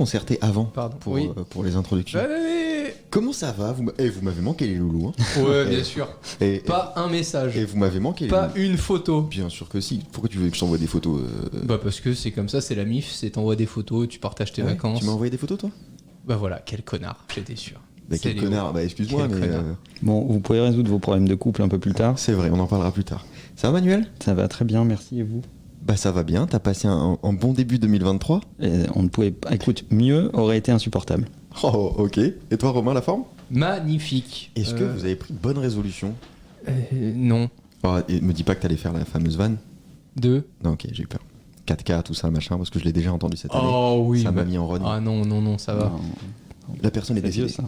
concerté avant Pardon. pour les introductions. Ouais. Comment ça va vous m'avez manqué les loulous. Hein. Ouais, bien sûr. Pas un message. Et vous m'avez manqué Pas une photo. Bien sûr que si. Pourquoi tu veux que je t'envoie des photos Bah parce que c'est comme ça, c'est la MIF, c'est t'envoies des photos, tu partages tes vacances. Tu m'as envoyé des photos toi? Bah voilà, quel connard, j'étais sûr. Bah quel connard, bah excuse-moi mais... Bon, vous pouvez résoudre vos problèmes de couple un peu plus tard. C'est vrai, on en parlera plus tard. Ça va Manuel? Ça va très bien, merci, et vous? Bah ça va bien, t'as passé un bon début 2023? On ne pouvait pas... Écoute, mieux aurait été insupportable. Oh ok, et toi Romain, la forme? Magnifique. Est-ce que vous avez pris bonne résolution? Non. Oh, et me dis pas que t'allais faire la fameuse vanne. Deux. Non ok, j'ai eu peur. 4K, tout ça, machin, parce que je l'ai déjà entendu cette année. Oh oui. Ça m'a mis en rogne. Ah non, ça va. Non. La personne est décédée. ça.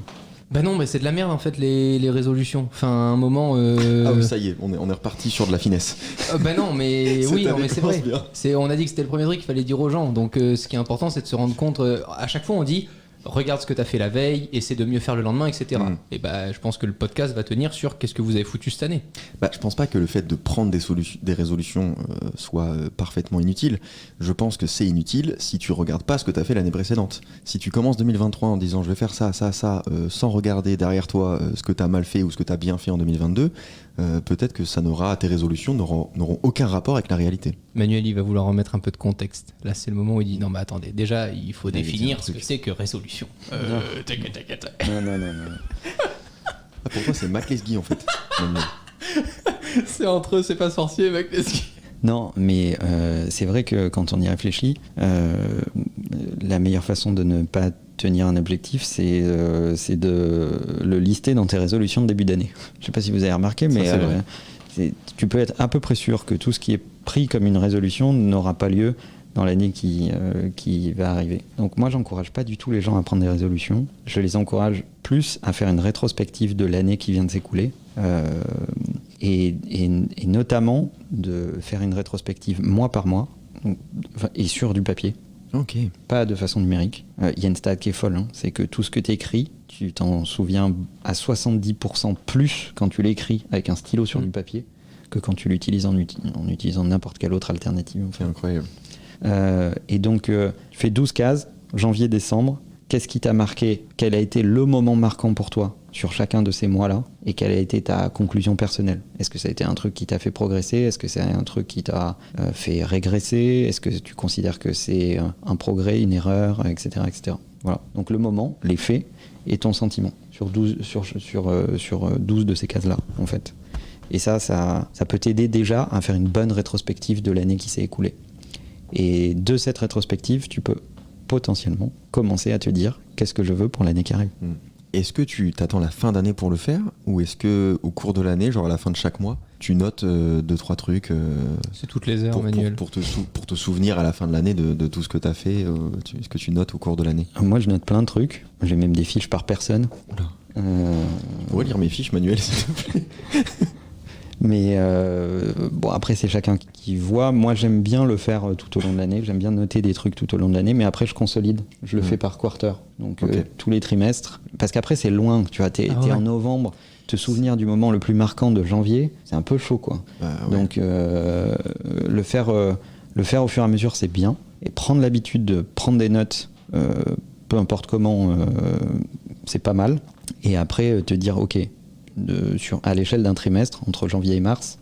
Bah non, mais c'est de la merde en fait les résolutions. Enfin, à un moment. Ah oui, ça y est, on est reparti sur de la finesse. Bah non, mais oui, non, mais c'est vrai. Bien. On a dit que c'était le premier truc qu'il fallait dire aux gens. Donc ce qui est important, c'est de se rendre compte. À chaque fois, on dit regarde ce que t'as fait la veille, essaie de mieux faire le lendemain, etc. Et bah, je pense que le podcast va tenir sur qu'est-ce que vous avez foutu cette année. Bah, je pense pas que le fait de prendre des résolutions soit parfaitement inutile. Je pense que c'est inutile si tu regardes pas ce que t'as fait l'année précédente. Si tu commences 2023 en disant je vais faire ça, sans regarder derrière toi ce que t'as mal fait ou ce que t'as bien fait en 2022, peut-être que tes résolutions n'auront aucun rapport avec la réalité. Manuel, il va vouloir remettre un peu de contexte. Là, c'est le moment où il dit non, mais attendez, déjà, il faut définir ce que c'est que résolution. T'inquiète. Non. Ah, pour toi, c'est Mac Lesguy en fait. C'est entre eux, c'est pas sorcier, mec. Non, mais c'est vrai que quand on y réfléchit, la meilleure façon de ne pas tenir un objectif, c'est de le lister dans tes résolutions de début d'année. Je sais pas si vous avez remarqué, mais tu peux être à peu près sûr que tout ce qui est pris comme une résolution n'aura pas lieu dans l'année qui va arriver. Donc moi, j'encourage pas du tout les gens à prendre des résolutions. Je les encourage plus à faire une rétrospective de l'année qui vient de s'écouler. Et notamment de faire une rétrospective mois par mois et sur du papier. Ok. Pas de façon numérique. Il y a une stat qui est folle, hein. C'est que tout ce que tu écris, tu t'en souviens à 70% plus quand tu l'écris avec un stylo sur du papier que quand tu l'utilises en utilisant n'importe quelle autre alternative. En fait. C'est incroyable. Et donc, tu fais 12 cases, janvier-décembre. Qu'est-ce qui t'a marqué? Quel a été le moment marquant pour toi sur chacun de ces mois-là? Et quelle a été ta conclusion personnelle? Est-ce que ça a été un truc qui t'a fait progresser? Est-ce que c'est un truc qui t'a fait régresser? Est-ce que tu considères que c'est un progrès, une erreur, etc., etc. Voilà. Donc le moment, les faits et ton sentiment sur 12 de ces cases-là, en fait. Et ça peut t'aider déjà à faire une bonne rétrospective de l'année qui s'est écoulée. Et de cette rétrospective, tu peux potentiellement commencer à te dire qu'est-ce que je veux pour l'année qui arrive. Est-ce que tu t'attends la fin d'année pour le faire, ou est-ce que au cours de l'année, genre à la fin de chaque mois, tu notes 2-3 trucs C'est toutes les heures, Manuel. Pour te souvenir à la fin de l'année de tout ce que tu as fait, ce que tu notes au cours de l'année? Moi, je note plein de trucs. J'ai même des fiches par personne. Oula. Tu pourrais lire mes fiches, Manuel, s'il te plaît? Mais bon, après, c'est chacun qui voit. Moi, j'aime bien le faire tout au long de l'année. J'aime bien noter des trucs tout au long de l'année. Mais après, je consolide. Je le fais par quarter. Donc, tous les trimestres. Parce qu'après, c'est loin. Tu vois, t'es en novembre. Te souvenir du moment le plus marquant de janvier, c'est un peu chaud, quoi. Donc, le faire au fur et à mesure, c'est bien. Et prendre l'habitude de prendre des notes, peu importe comment, c'est pas mal. Et après, te dire, OK, à l'échelle d'un trimestre, entre janvier et mars,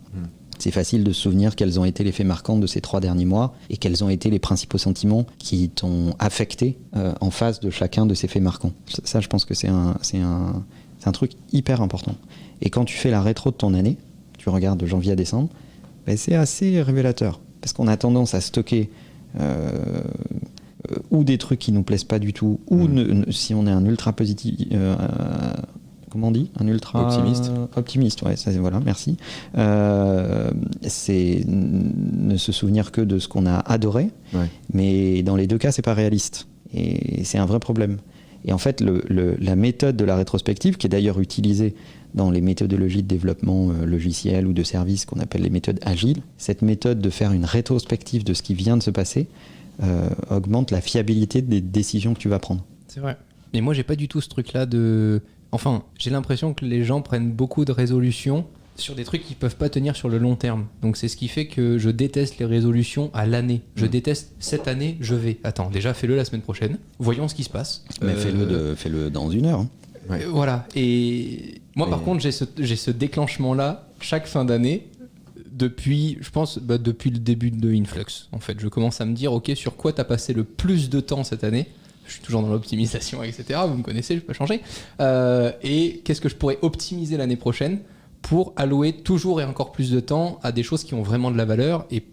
c'est facile de se souvenir quels ont été les faits marquants de ces 3 derniers mois et quels ont été les principaux sentiments qui t'ont affecté en face de chacun de ces faits marquants. Ça, je pense que c'est un truc hyper important. Et quand tu fais la rétro de ton année, tu regardes de janvier à décembre, ben c'est assez révélateur. Parce qu'on a tendance à stocker ou des trucs qui nous plaisent pas du tout, ou si on est un ultra positif... comment on dit? Un ultra... Optimiste, ouais, ça, voilà, merci. C'est ne se souvenir que de ce qu'on a adoré, mais dans les deux cas, c'est pas réaliste. Et c'est un vrai problème. Et en fait, la méthode de la rétrospective, qui est d'ailleurs utilisée dans les méthodologies de développement logiciel ou de service qu'on appelle les méthodes agiles, cette méthode de faire une rétrospective de ce qui vient de se passer augmente la fiabilité des décisions que tu vas prendre. C'est vrai. Mais moi, j'ai pas du tout ce truc-là de... Enfin, j'ai l'impression que les gens prennent beaucoup de résolutions sur des trucs qui peuvent pas tenir sur le long terme. Donc c'est ce qui fait que je déteste les résolutions à l'année. Je déteste cette année, je vais. Attends, déjà fais-le la semaine prochaine. Voyons ce qui se passe. Mais fais-le dans 1 heure. Hein. Ouais. Voilà. Et moi par contre, j'ai ce déclenchement-là chaque fin d'année. Depuis, je pense, depuis le début de Influx. En fait, je commence à me dire, ok, sur quoi t'as passé le plus de temps cette année ? Je suis toujours dans l'optimisation, etc. Vous me connaissez, je peux pas changer. Et qu'est-ce que je pourrais optimiser l'année prochaine pour allouer toujours et encore plus de temps à des choses qui ont vraiment de la valeur et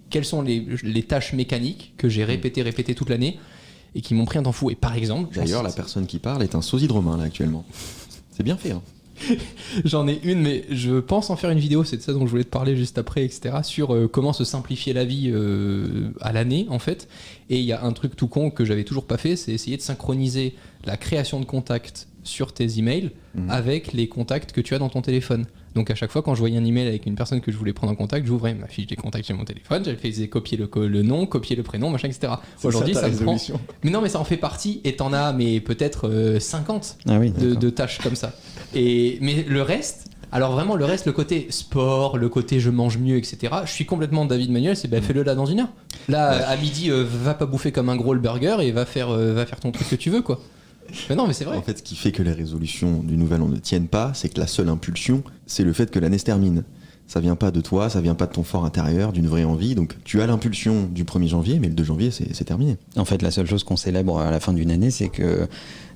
quelles sont les tâches mécaniques que j'ai répétées toute l'année et qui m'ont pris un temps fou. Et par exemple... D'ailleurs, la personne qui parle est un sosie de Romain, là, actuellement. C'est bien fait, hein. J'en ai une, mais je pense en faire une vidéo, c'est de ça dont je voulais te parler juste après, etc. Sur comment se simplifier la vie à l'année, en fait. Et il y a un truc tout con que j'avais toujours pas fait, c'est essayer de synchroniser la création de contacts sur tes emails avec les contacts que tu as dans ton téléphone. Donc à chaque fois quand je voyais un email avec une personne que je voulais prendre en contact, j'ouvrais ma fiche des contacts sur mon téléphone, j'avais copier le nom, copier le prénom, machin, etc. Aujourd'hui ça me prend... Mais non, mais ça en fait partie et t'en as mais peut-être 50 de tâches comme ça. Mais le reste... Alors vraiment le reste, le côté sport, le côté je mange mieux, etc. Je suis complètement David Manuel, c'est fais-le là dans 1 heure. Là à midi, va pas bouffer comme un gros le burger et va faire ton truc que tu veux, quoi. Mais non, mais c'est vrai. En fait, ce qui fait que les résolutions du nouvel an ne tiennent pas, c'est que la seule impulsion, c'est le fait que l'année se termine. Ça vient pas de toi, ça vient pas de ton fort intérieur, d'une vraie envie. Donc tu as l'impulsion du 1er janvier, mais le 2 janvier, c'est terminé. En fait, la seule chose qu'on célèbre à la fin d'une année, c'est que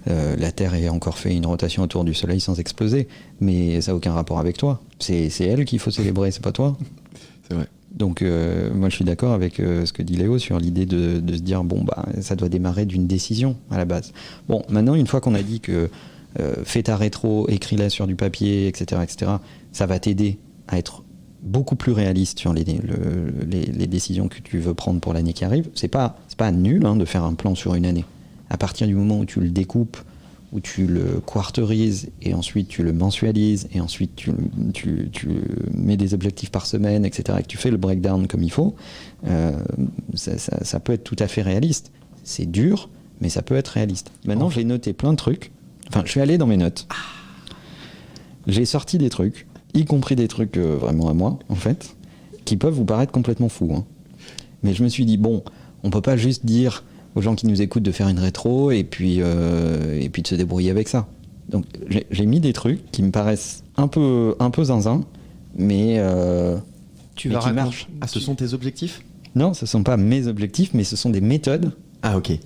la Terre ait encore fait une rotation autour du Soleil sans exploser. Mais ça n'a aucun rapport avec toi. C'est elle qu'il faut célébrer, c'est pas toi. C'est vrai. Donc moi je suis d'accord avec ce que dit Léo sur l'idée de se dire ça doit démarrer d'une décision à la base. Bon, maintenant une fois qu'on a dit que fais ta rétro, écris-la sur du papier, etc., ça va t'aider à être beaucoup plus réaliste sur les décisions que tu veux prendre pour l'année qui arrive. C'est pas nul de faire un plan sur une année. À partir du moment où tu le découpes, où tu le quarterises et ensuite tu le mensualises et ensuite tu mets des objectifs par semaine, etc., et que tu fais le breakdown comme il faut, ça peut être tout à fait réaliste. C'est dur, mais ça peut être réaliste. Maintenant, j'ai noté plein de trucs. Enfin, je suis allé dans mes notes. J'ai sorti des trucs, y compris des trucs vraiment à moi, en fait, qui peuvent vous paraître complètement fous. Hein. Mais je me suis dit, on peut pas juste dire aux gens qui nous écoutent de faire une rétro et puis de se débrouiller avec ça. Donc j'ai mis des trucs qui me paraissent un peu zinzin, mais qui marchent. Ah, ce sont tes objectifs ? Non, ce sont pas mes objectifs, mais ce sont des méthodes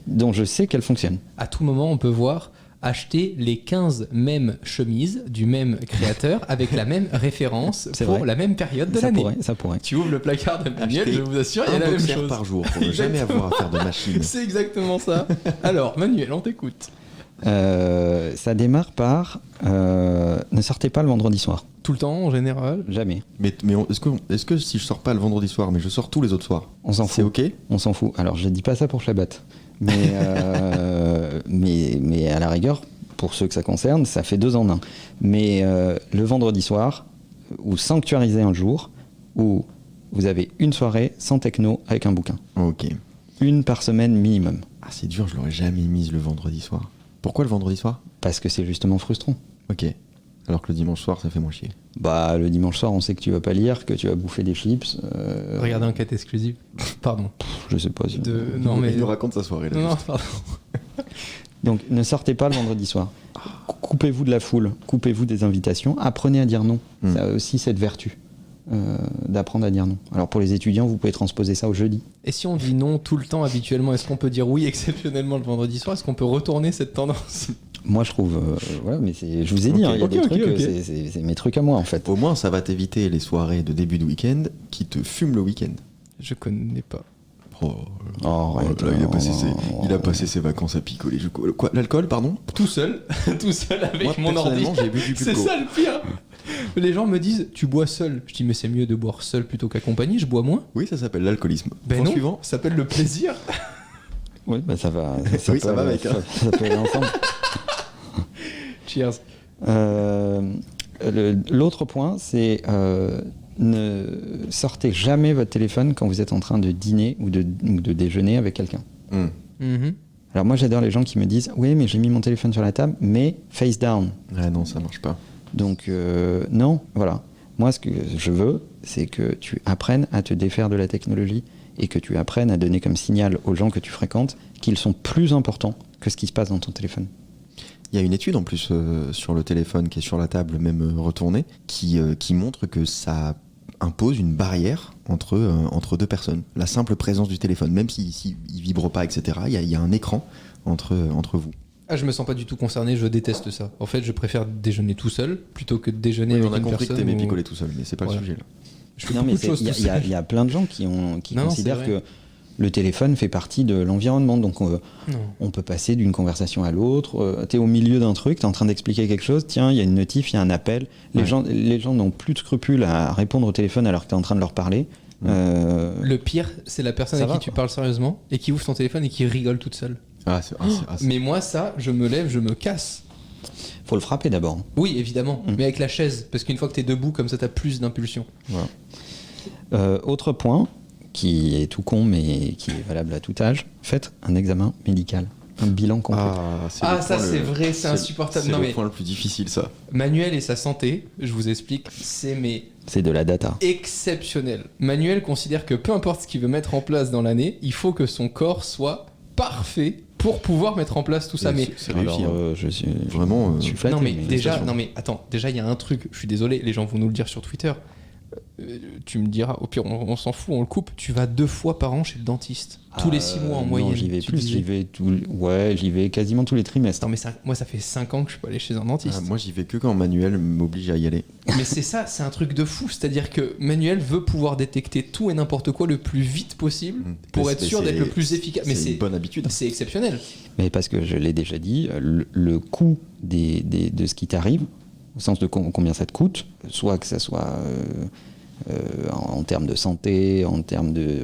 dont je sais qu'elles fonctionnent. À tout moment, on peut voir acheter les 15 mêmes chemises du même créateur avec la même référence pour la même période de l'année. Ça pourrait. Tu ouvres le placard de Manuel, je vous assure, il y a la même chose. Par jour pour ne jamais avoir à faire de machine. C'est exactement ça. Alors, Manuel, on t'écoute. Ça démarre par ne sortez pas le vendredi soir. Tout le temps, en général? Jamais. Mais est-ce que si je sors pas le vendredi soir, mais je sors tous les autres soirs, on s'en fout. C'est ok? On s'en fout. Alors, je dis pas ça pour Shabbat. Mais à la rigueur, pour ceux que ça concerne, ça fait 2 en 1. Mais le vendredi soir, ou sanctuariser un jour où vous avez une soirée sans techno avec un bouquin. Ok. Une par semaine minimum. Ah, c'est dur, je l'aurais jamais mise le vendredi soir. Pourquoi le vendredi soir? Parce que c'est justement frustrant. Ok. Alors que le dimanche soir, ça fait moins chier. Le dimanche soir, on sait que tu vas pas lire, que tu vas bouffer des chips. Regardez un quête exclusive. Pardon. Je sais pas. Non, mais... Il nous raconte sa soirée là. Non, pardon. Donc ne sortez pas le vendredi soir. Coupez-vous de la foule, coupez-vous des invitations, apprenez à dire non. Ça a aussi cette vertu d'apprendre à dire non. Alors pour les étudiants, vous pouvez transposer ça au jeudi. Et si on dit non tout le temps habituellement, est-ce qu'on peut dire oui exceptionnellement le vendredi soir? Est-ce qu'on peut retourner cette tendance? Moi je trouve, mais je vous ai dit, il y a des trucs, c'est mes trucs à moi en fait. Au moins ça va t'éviter les soirées de début de week-end qui te fument le week-end. Je connais pas. Arrête, il a passé ses vacances à picoler. Quoi, l'alcool, pardon? Tout seul avec mon ordi. J'ai bu du C'est ça le pire. Les gens me disent, tu bois seul. Je dis, mais c'est mieux de boire seul plutôt qu'accompagné, je bois moins. Oui, ça s'appelle l'alcoolisme. Ben non, suivant. ça s'appelle le plaisir. Oui, ça va. Ça va mec. Ça peut aller ensemble. Cheers. L'autre point, c'est ne sortez jamais votre téléphone quand vous êtes en train de dîner ou de déjeuner avec quelqu'un. Alors moi j'adore les gens qui me disent oui mais j'ai mis mon téléphone sur la table mais face down. Ah non, ça marche pas. Donc non, voilà. Moi, ce que je veux, c'est que tu apprennes à te défaire de la technologie et que tu apprennes à donner comme signal aux gens que tu fréquentes qu'ils sont plus importants que ce qui se passe dans ton téléphone. Il y a une étude en plus sur le téléphone qui est sur la table, même retournée, qui montre que ça impose une barrière entre deux personnes. La simple présence du téléphone, même s'il vibre pas, etc., il y a un écran entre vous. Ah, je me sens pas du tout concerné, je déteste ça. En fait, je préfère déjeuner tout seul plutôt que de déjeuner avec une personne. On a compris que t'aimais picoler tout seul, mais c'est pas le sujet là. Je fais Non, beaucoup mais de choses tout seul. il y a plein de gens qui considèrent c'est vrai. que le téléphone fait partie de l'environnement. Donc on peut passer d'une conversation à l'autre. T'es au milieu d'un truc, t'es en train d'expliquer quelque chose. Tiens, il y a une notif, il y a un appel. Les gens n'ont plus de scrupules à répondre au téléphone alors que t'es en train de leur parler. Le pire, c'est la personne à qui tu parles sérieusement et qui ouvre son téléphone et qui rigole toute seule. Mais moi, ça, je me lève, je me casse. Faut le frapper d'abord. Oui, évidemment, mais avec la chaise, parce qu'une fois que t'es debout, comme ça, t'as plus d'impulsion. Voilà. Autre point, qui est tout con, mais qui est valable à tout âge, faites un examen médical, un bilan complet. C'est vrai, c'est insupportable. C'est le point le plus difficile, ça. Manuel et sa santé, je vous explique, c'est de la data. Exceptionnel. Manuel considère que peu importe ce qu'il veut mettre en place dans l'année, il faut que son corps soit parfait pour pouvoir mettre en place tout ça. Mais c'est réussi. Je suis vraiment. Je suis flatté, non mais déjà, il y a un truc. Je suis désolé, les gens vont nous le dire sur Twitter. Tu me diras, au pire, on s'en fout, on le coupe. Tu vas 2 fois par an chez le dentiste, tous les 6 mois en moyenne. Non, j'y vais plus. J'y vais quasiment tous les trimestres. Non mais moi, ça fait 5 ans que je suis pas allé chez un dentiste. Moi, j'y vais que quand Manuel m'oblige à y aller. Mais c'est ça, c'est un truc de fou. C'est-à-dire que Manuel veut pouvoir détecter tout et n'importe quoi le plus vite possible pour être sûr d'être le plus efficace. Mais c'est une bonne habitude. C'est exceptionnel. Mais parce que je l'ai déjà dit, le coût de ce qui t'arrive, au sens de combien ça te coûte, soit que ça soit en termes de santé, en termes de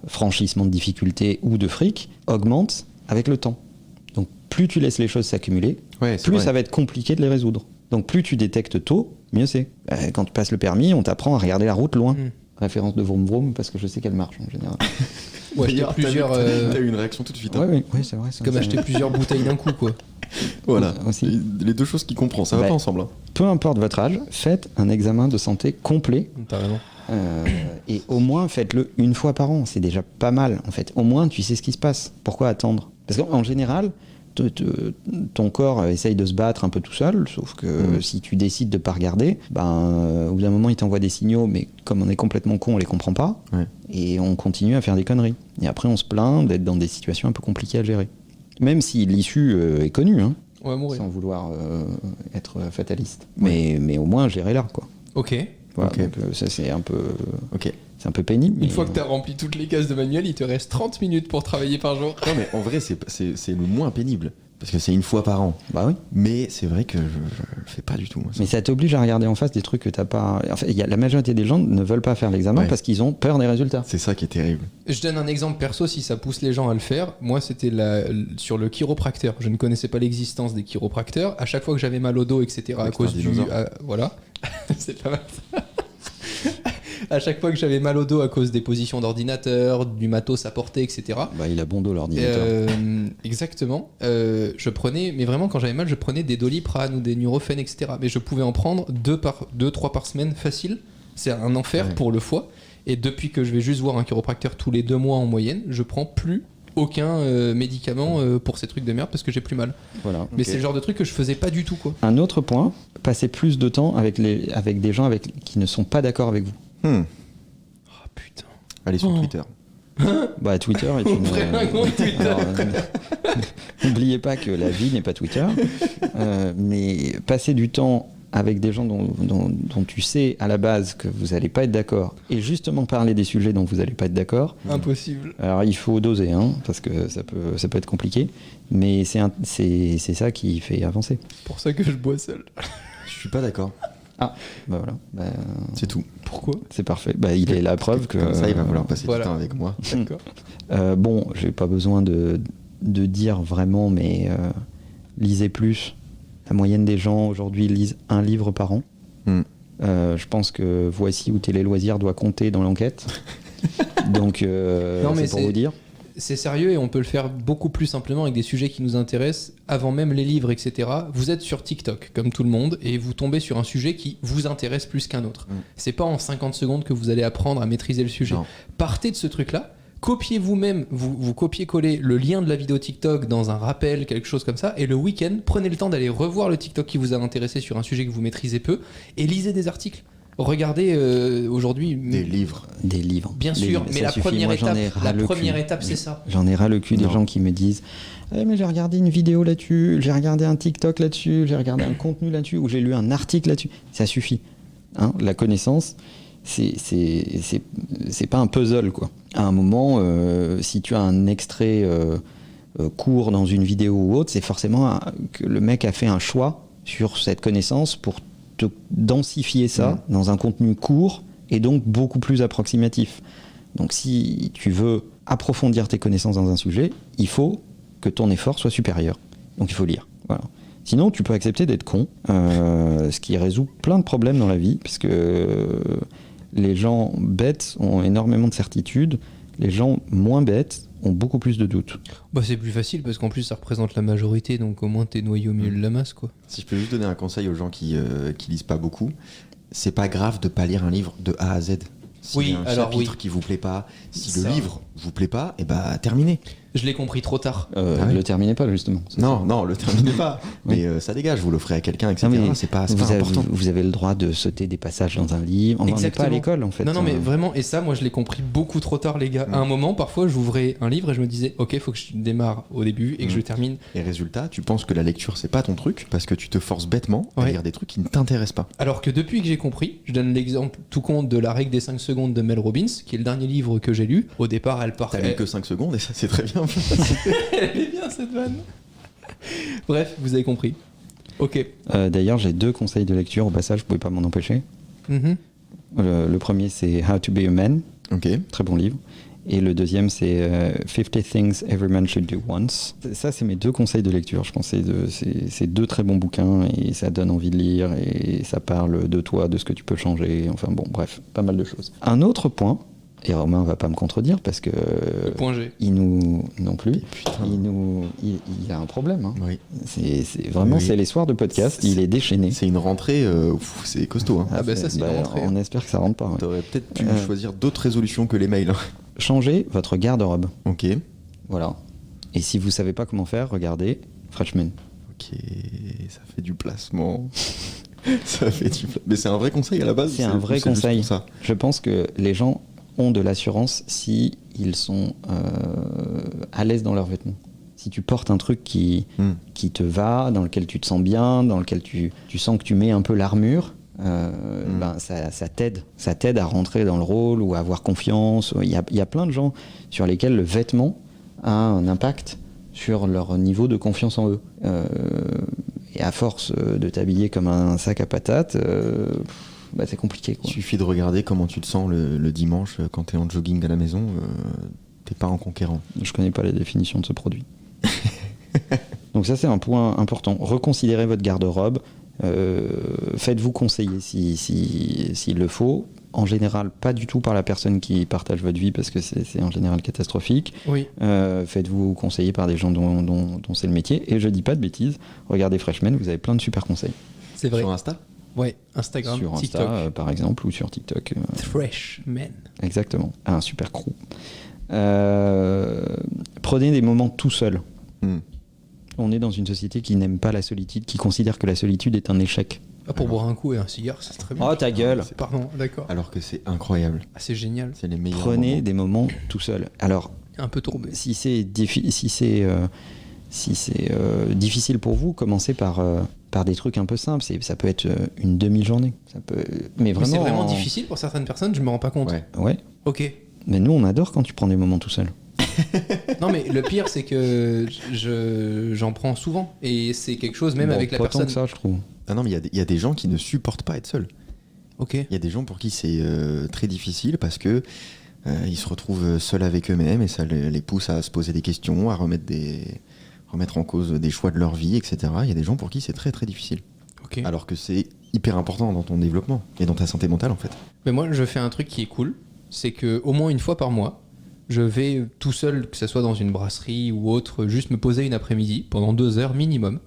franchissement de difficultés ou de fric, augmente avec le temps. Donc plus tu laisses les choses s'accumuler, plus ça va être compliqué de les résoudre. Donc plus tu détectes tôt, mieux c'est. Quand tu passes le permis, on t'apprend à regarder la route loin. Référence de Vroom Vroom, parce que je sais qu'elle marche en général. Ouais, acheter plusieurs. T'as eu une réaction tout de suite. Oui, c'est vrai. Comme acheter plusieurs bouteilles d'un coup, quoi. Voilà, aussi. Les deux choses qui comprennent, ça va pas ensemble. Hein. Peu importe votre âge, faites un examen de santé complet. T'as raison. Et au moins faites-le une fois par an, c'est déjà pas mal en fait. Au moins tu sais ce qui se passe. Pourquoi attendre ? Parce qu'en général, ton corps essaye de se battre un peu tout seul, sauf que si tu décides de pas regarder, au bout d'un moment il t'envoie des signaux, mais comme on est complètement con, on les comprend pas, et on continue à faire des conneries. Et après on se plaint d'être dans des situations un peu compliquées à gérer. Même si l'issue est connue, hein, sans vouloir être fataliste. Mais au moins gérer-la, quoi. Ok. Voilà, donc, ça c'est un peu... C'est un peu pénible. Une fois que tu as rempli toutes les cases de Manuel, il te reste 30 minutes pour travailler par jour. Non, mais en vrai, c'est le moins pénible. Parce que c'est une fois par an. Bah oui. Mais c'est vrai que je le fais pas du tout. Moi, ça. Mais ça t'oblige à regarder en face des trucs que t'as pas. En fait, la majorité des gens ne veulent pas faire l'examen parce qu'ils ont peur des résultats. C'est ça qui est terrible. Je donne un exemple perso si ça pousse les gens à le faire. Moi, c'était sur le chiropracteur. Je ne connaissais pas l'existence des chiropracteurs. À chaque fois que j'avais mal au dos, etc., à cause du. Voilà. C'est pas mal. À chaque fois que j'avais mal au dos à cause des positions d'ordinateur, du matos à porter, etc. Il a bon dos l'ordinateur. Exactement. Je prenais, mais vraiment quand j'avais mal, je prenais des Doliprane ou des Nurofen, etc. Mais je pouvais en prendre 2-3 par semaine facile. C'est un enfer pour le foie. Et depuis que je vais juste voir un chiropracteur tous les 2 mois en moyenne, je prends plus aucun médicament pour ces trucs de merde parce que j'ai plus mal. Voilà. Mais c'est le genre de truc que je faisais pas du tout, quoi. Un autre point, passez plus de temps avec des gens qui ne sont pas d'accord avec vous. Oh putain. Allez sur Twitter. Twitter est une... Twitter. N'oubliez pas que la vie n'est pas Twitter. Mais passer du temps avec des gens dont tu sais à la base que vous n'allez pas être d'accord, et justement parler des sujets dont vous n'allez pas être d'accord. Impossible. Alors il faut doser, parce que ça peut être compliqué, mais c'est ça qui fait avancer. C'est pour ça que je bois seul. Je suis pas d'accord. Voilà. C'est tout. Pourquoi ? C'est parfait. Il est la preuve que... Comme ça, il va vouloir passer du temps avec moi. D'accord. J'ai pas besoin de dire vraiment, mais lisez plus. La moyenne des gens aujourd'hui lisent 1 livre par an. Je pense que Voici ou Télé Loisirs doit compter dans l'enquête. Donc, c'est pour vous dire. C'est sérieux et on peut le faire beaucoup plus simplement avec des sujets qui nous intéressent avant même les livres, etc. Vous êtes sur TikTok, comme tout le monde, et vous tombez sur un sujet qui vous intéresse plus qu'un autre. C'est pas en 50 secondes que vous allez apprendre à maîtriser le sujet. Non. Partez de ce truc-là, copiez vous-même, vous copiez-collez le lien de la vidéo TikTok dans un rappel, quelque chose comme ça, et le week-end, prenez le temps d'aller revoir le TikTok qui vous a intéressé sur un sujet que vous maîtrisez peu, et lisez des articles. Regardez aujourd'hui Des livres. Des livres. Bien Des sûr, livres, mais ça la suffit. première Moi, j'en ai étape, ras le cul. c'est ça. J'en ai ras le cul des Non. gens qui me disent mais j'ai regardé une vidéo là-dessus, j'ai regardé un TikTok là-dessus, j'ai regardé un contenu là-dessus, ou j'ai lu un article là-dessus. Ça suffit. Hein, la connaissance, c'est pas un puzzle, quoi. À un moment, si tu as un extrait court dans une vidéo ou autre, c'est forcément que le mec a fait un choix sur cette connaissance pour te densifier ça dans un contenu court et donc beaucoup plus approximatif. Donc si tu veux approfondir tes connaissances dans un sujet, il faut que ton effort soit supérieur. Donc il faut lire. Voilà. Sinon, tu peux accepter d'être con, ce qui résout plein de problèmes dans la vie, puisque les gens bêtes ont énormément de certitudes, les gens moins bêtes ont beaucoup plus de doutes. Bah, c'est plus facile parce qu'en plus ça représente la majorité, donc au moins t'es noyé au milieu de la masse, quoi. Si je peux juste donner un conseil aux gens qui lisent pas beaucoup, c'est pas grave de pas lire un livre de A à Z. S'il Oui, y a un alors chapitre oui. qui vous plaît pas, si Ça. le livre vous plaît pas, et bah terminez. Je l'ai compris trop tard. Ah oui. Le terminez pas, justement. C'est Non, le terminez pas. Oui. Mais ça dégage, vous l'offrez à quelqu'un, etc. Non, mais c'est pas vous avez, important. vous avez le droit de sauter des passages dans un livre. On n'est pas à Exactement. l'école, en fait. Non, mais vraiment, et ça, moi je l'ai compris beaucoup trop tard, les gars. À un moment, parfois, j'ouvrais un livre et je me disais, ok, faut que je démarre au début et que je termine. Et résultat, tu penses que la lecture c'est pas ton truc parce que tu te forces bêtement à Ouais. lire des trucs qui ne t'intéressent pas. Alors que depuis que j'ai compris, je donne l'exemple tout compte de La règle des 5 secondes de Mel Robbins, qui est le dernier livre que j'ai lu. Au départ, elle part. T'as lu que 5 secondes et ça c'est très bien. Elle est bien cette vanne. Bref, vous avez compris. Ok. D'ailleurs, j'ai 2 conseils de lecture au passage, vous pouvez pas m'en empêcher. Mhm. Le premier, c'est How to Be a Man, Ok. très bon livre. Et le deuxième, c'est 50 Things Every Man Should Do Once. Ça, c'est mes 2 conseils de lecture. Je pense que c'est 2 très bons bouquins et ça donne envie de lire et ça parle de toi, de ce que tu peux changer. Enfin bon, bref, pas mal de choses. Un autre point, et Romain va pas me contredire parce que Le point G. il nous non plus. Putain. Il a un problème. Hein. Oui. C'est vraiment Oui. c'est les soirs de podcast. Il est déchaîné. C'est une rentrée, c'est costaud. Hein. Ah bah ça, c'est une rentrée. On espère que ça rentre pas. Ouais. T'aurais peut-être pu choisir d'autres résolutions que les mails. Hein. Changez votre garde-robe. Ok. Voilà. Et si vous savez pas comment faire, regardez Freshman. Ok, ça fait du placement. Ça fait du Mais c'est un vrai conseil à la base. C'est un vrai juste conseil. pour ça. Je pense que les gens ont de l'assurance si ils sont à l'aise dans leurs vêtements. Si tu portes un truc qui te va, dans lequel tu te sens bien, dans lequel tu sens que tu mets un peu l'armure, ben ça t'aide à rentrer dans le rôle ou à avoir confiance. Il y a plein de gens sur lesquels le vêtement a un impact sur leur niveau de confiance en eux. Et à force de t'habiller comme un sac à patates, bah, c'est compliqué. Il Quoi. suffit de regarder comment tu te sens le dimanche quand t'es en jogging à la maison. T'es pas en conquérant. Je connais pas la définition de ce produit. Donc ça c'est un point important. Reconsidérez votre garde-robe. Faites-vous conseiller s'il le faut. En général, pas du tout par la personne qui partage votre vie parce que c'est en général catastrophique. Oui. Faites-vous conseiller par des gens dont c'est le métier. Et je dis pas de bêtises. Regardez Freshman, vous avez plein de super conseils. C'est vrai. Sur Insta. Ouais, Instagram, Sur Insta, TikTok. par exemple, ou sur TikTok. Freshman. Exactement. Un super crew. Prenez des moments tout seul. On est dans une société qui n'aime pas la solitude, qui considère que la solitude est un échec. Ah, pour boire un coup et un cigare, c'est très bien. Oh ta gueule. Pardon, d'accord. Alors que c'est incroyable. Ah, c'est génial. C'est les meilleurs. Prenez moments. des moments tout seul. Alors, Un peu tourbé. si c'est difficile pour vous, commencez par des trucs un peu simples. Ça peut être une demi-journée. Mais Mais vraiment. c'est vraiment difficile pour certaines personnes, je me rends pas compte. Ouais. Ouais. Ok. Mais nous, on adore quand tu prends des moments tout seul. Non, mais le pire, c'est que j'en prends souvent. Et c'est quelque chose, même Bon, avec la pas tant personne. que ça, je trouve. Ah non, mais il y a des gens qui ne supportent pas être seuls. Ok. Il y a des gens pour qui c'est très difficile parce que ils se retrouvent seuls avec eux-mêmes et ça les pousse à se poser des questions, à remettre en cause des choix de leur vie, etc. Il y a des gens pour qui c'est très très difficile. Ok. Alors que c'est hyper important dans ton développement et dans ta santé mentale en fait. Mais moi, je fais un truc qui est cool. C'est que au moins une fois par mois, Je vais tout seul, que ce soit dans une brasserie ou autre, juste me poser une après-midi pendant 2 heures minimum.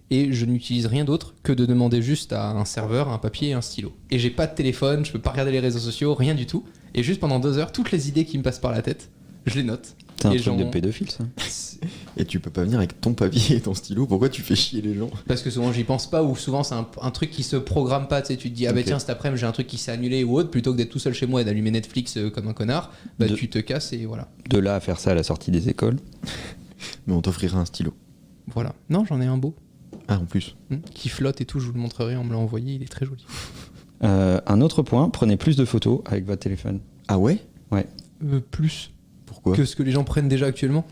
Et je n'utilise rien d'autre que de demander juste à un serveur un papier et un stylo. Et j'ai pas de téléphone, je peux pas regarder les réseaux sociaux, rien du tout. Et juste pendant 2 heures, toutes les idées qui me passent par la tête, je les note. C'est un Et truc de pédophile, ça. Et tu peux pas venir avec ton papier et ton stylo, pourquoi tu fais chier les gens? Parce que souvent j'y pense pas, ou souvent c'est un truc qui se programme pas, tu sais, tu te dis ah bah Ok. tiens cet après-midi j'ai un truc qui s'est annulé ou autre, plutôt que d'être tout seul chez moi et d'allumer Netflix comme un connard, bah tu te casses et voilà. De là à faire ça à la sortie des écoles. Mais on t'offrira un stylo. Voilà. Non, j'en ai un beau, Ah, en plus. qui flotte et tout, je vous le montrerai, on me l'a envoyé, il est très joli. Un autre point, prenez plus de photos avec votre téléphone. Ah ouais? Plus Pourquoi? que ce que les gens prennent déjà actuellement.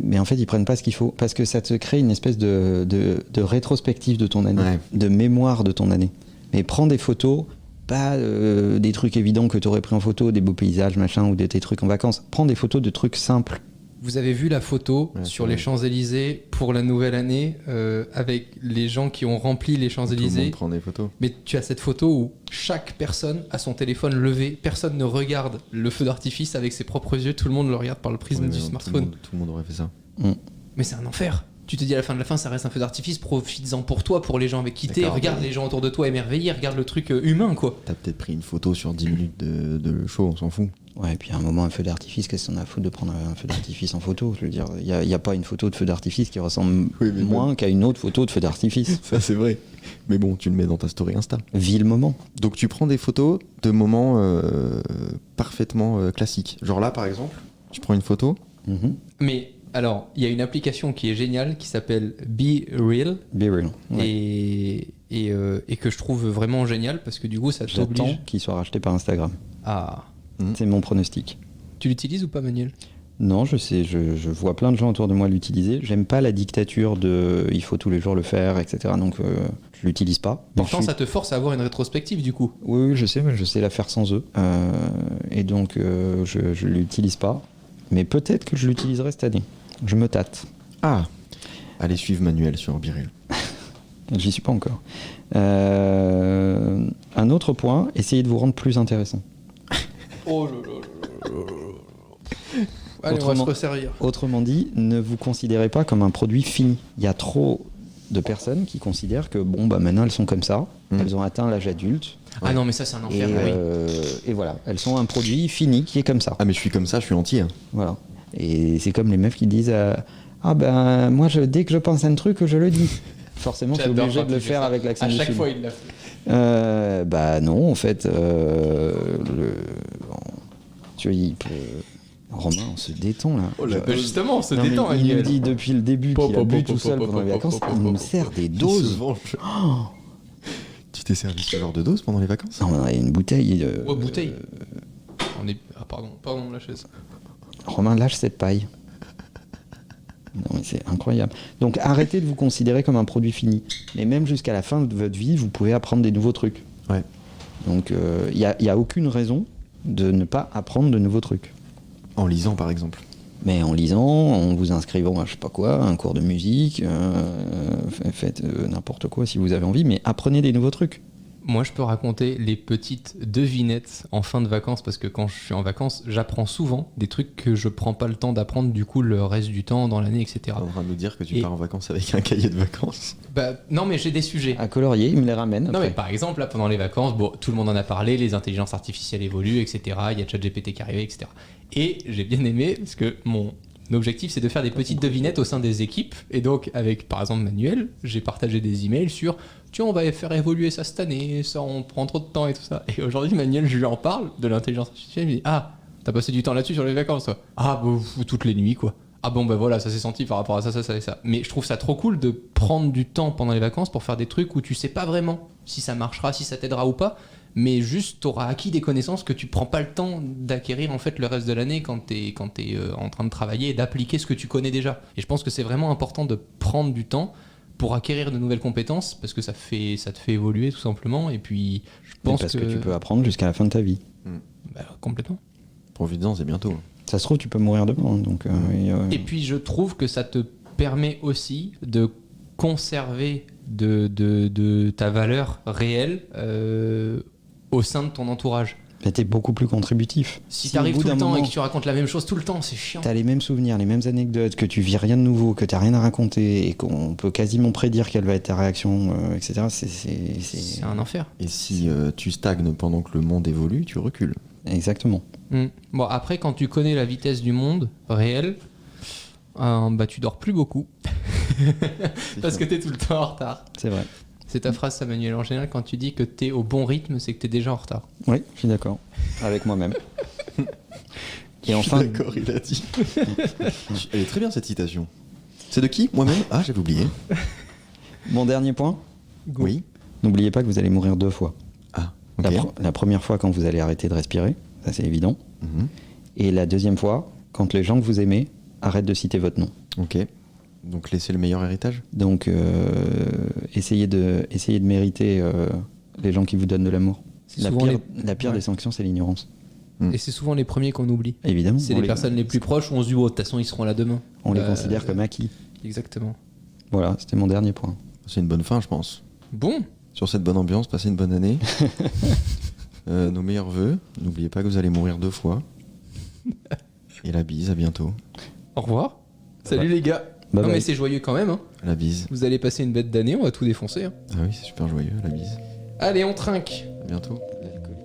Mais en fait, ils prennent pas ce qu'il faut parce que ça te crée une espèce de rétrospective de ton année, Ouais. de mémoire de ton année. Mais prends des photos, pas des trucs évidents que tu aurais pris en photo, des beaux paysages, machin, ou tes trucs en vacances. Prends des photos de trucs simples. Vous avez vu la photo Ouais, sur c'est les vrai. Champs-Élysées pour la nouvelle année avec les gens qui ont rempli les Tout le monde Champs-Élysées. prend des photos. Mais tu as cette photo où chaque personne a son téléphone levé, personne ne regarde le feu d'artifice avec ses propres yeux, tout le monde le regarde par le prisme Ouais, du mais smartphone. Tout le monde aurait fait ça. Mais c'est un enfer. Tu te dis à la fin de la fin, ça reste un feu d'artifice, profites-en pour toi, pour les gens avec qui t'es, D'accord, regarde mais- les gens autour de toi émerveillés, regarde le truc humain quoi. T'as peut-être pris une photo sur 10 minutes de show, on s'en fout. Ouais, et puis à un moment, un feu d'artifice, qu'est-ce qu'on a à foutre de prendre un feu d'artifice en photo? Je veux dire, il n'y a pas une photo de feu d'artifice qui ressemble Oui, mais moins qu'à une autre photo de feu d'artifice. Ça, c'est vrai. Mais bon, tu le mets dans ta story Insta. Vis le moment. Donc tu prends des photos de moments parfaitement classiques. Genre là, par exemple, tu prends une photo. Mhm. Mais alors, il y a une application qui est géniale qui s'appelle Be Real Be real. Ouais. et que je trouve vraiment génial parce que du coup ça J'attends t'oblige qu'il soit racheté par Instagram. à... C'est mon pronostic. Tu l'utilises ou pas Manuel? Non, je sais, je vois plein de gens autour de moi l'utiliser. J'aime pas la dictature de il faut tous les jours le faire, etc. Donc je l'utilise pas. Mais Pourtant je suis- ça te force à avoir une rétrospective du coup. Oui, oui, je sais, mais je sais la faire sans eux. Et donc je l'utilise pas. Mais peut-être que je l'utiliserai cette année. Je me tâte. Ah, allez suivre Manuel sur Biril. J'y suis pas encore. Un autre point, essayez de vous rendre plus intéressant. Oh là là là là là. Allez, on va se Autrement- resservir. Autrement dit, ne vous considérez pas comme un produit fini. Il y a trop de personnes qui considèrent que bon bah maintenant elles sont comme ça, elles ont atteint l'âge adulte Ah non mais ça c'est un et, enfer. Oui. et voilà, elles sont un produit fini qui est comme ça. Ah, mais je suis comme ça, je suis entier. Hein. Voilà. Et c'est comme les meufs qui disent ah ben moi dès que je pense à un truc je le dis. Forcément, tu es J'adore obligé quand de le tu fais faire ça. avec l'accent À du chaque Sud. fois il l'a fait. Bah non, en fait, tu vois, Romain, on se détend là. Oh là, Bah, justement, on se Non, mais détend il nous Manuel. dit depuis le début qu'il a bu tout seul pendant les vacances, il nous sert des Il se doses. venge. Tu t'es servi ce genre de dose pendant les vacances? Non, on a une bouteille. Oh, bouteille. On est... Ah pardon la chaise. Romain, lâche cette paille. Non, mais c'est incroyable. Donc arrêtez de vous considérer comme un produit fini. Mais même jusqu'à la fin de votre vie, vous pouvez apprendre des nouveaux trucs. Ouais. Donc il n'y a aucune raison de ne pas apprendre de nouveaux trucs. En lisant, par exemple. Mais en lisant, en vous inscrivant à je sais pas quoi, un cours de musique, faites n'importe quoi si vous avez envie, mais apprenez des nouveaux trucs. Moi, je peux raconter les petites devinettes en fin de vacances parce que quand je suis en vacances, j'apprends souvent des trucs que je prends pas le temps d'apprendre du coup le reste du temps dans l'année, etc. T'es en train de nous dire que tu Et- pars en vacances avec un cahier de vacances. Bah, non, mais j'ai des sujets. À colorier, il me les ramène. Non, après. mais par exemple, là, pendant les vacances, bon, tout le monde en a parlé, les intelligences artificielles évoluent, etc. Il y a ChatGPT qui est arrivé, etc. Et j'ai bien aimé parce que mon objectif, c'est de faire des petites devinettes au sein des équipes. Et donc, avec par exemple Manuel, j'ai partagé des emails sur tiens, on va faire évoluer ça cette année, ça, on prend trop de temps et tout ça. Et aujourd'hui, Manuel, je lui en parle de l'intelligence artificielle. Il me dit ah, t'as passé du temps là-dessus sur les vacances, toi? Ah, bah, toutes les nuits, quoi. Ah bon, bah voilà, ça s'est senti par rapport à ça et ça. Mais je trouve ça trop cool de prendre du temps pendant les vacances pour faire des trucs où tu sais pas vraiment si ça marchera, si ça t'aidera ou pas, mais juste t'auras acquis des connaissances que tu prends pas le temps d'acquérir en fait le reste de l'année quand t'es en train de travailler et d'appliquer ce que tu connais déjà. Et je pense que c'est vraiment important de prendre du temps pour acquérir de nouvelles compétences parce que ça te fait évoluer tout simplement. Et puis je Mais pense parce que tu peux apprendre jusqu'à la fin de ta vie. Bah, complètement. Profites-en, c'est bientôt. Ça se trouve, tu peux mourir demain. Donc, Et puis je trouve que ça te permet aussi de conserver de ta valeur réelle au sein de ton entourage. T'es beaucoup plus contributif. Si au t'arrives bout tout le d'un temps moment, et que tu racontes la même chose tout le temps, c'est chiant. t'as les mêmes souvenirs, les mêmes anecdotes, que tu vis rien de nouveau, que t'as rien à raconter et qu'on peut quasiment prédire quelle va être ta réaction, etc. C'est un enfer. Et si tu stagnes pendant que le monde évolue, tu recules. Exactement. Bon, après, quand tu connais la vitesse du monde réel, bah tu dors plus beaucoup. Parce que t'es tout le temps en retard. C'est vrai. C'est ta phrase, Samuel, en général, quand tu dis que t'es au bon rythme, c'est que t'es déjà en retard. Oui, je suis d'accord. Avec moi-même. Et enfin, d'accord, il a dit. Elle est très bien cette citation. C'est de qui? Moi-même? Ah, j'avais oublié. Mon dernier point. Go. Oui. N'oubliez pas que vous allez mourir 2 fois. Ah, ok. La première fois quand vous allez arrêter de respirer, ça c'est évident. Mhm. Et la deuxième fois, quand les gens que vous aimez arrêtent de citer votre nom. Ok. Donc laisser le meilleur héritage. Donc essayez de mériter les gens qui vous donnent de l'amour. La pire Ouais. des sanctions, c'est l'ignorance. Et c'est souvent les premiers qu'on oublie. Évidemment. C'est les personnes les plus proches où on se dit, oh, de toute façon, ils seront là demain. On les considère comme acquis. Exactement. Voilà, c'était mon dernier point. C'est une bonne fin, je pense. Bon, Sur cette bonne ambiance, passez une bonne année. Nos meilleurs vœux. N'oubliez pas que vous allez mourir 2 fois. Et la bise, à bientôt. au revoir. Salut les gars. Bye Non bye. mais c'est joyeux quand même. Hein. La bise. Vous allez passer une bête d'année, on va tout défoncer. Hein. Ah oui, c'est super joyeux, la bise. Allez, on trinque. À bientôt. L'alcoolique.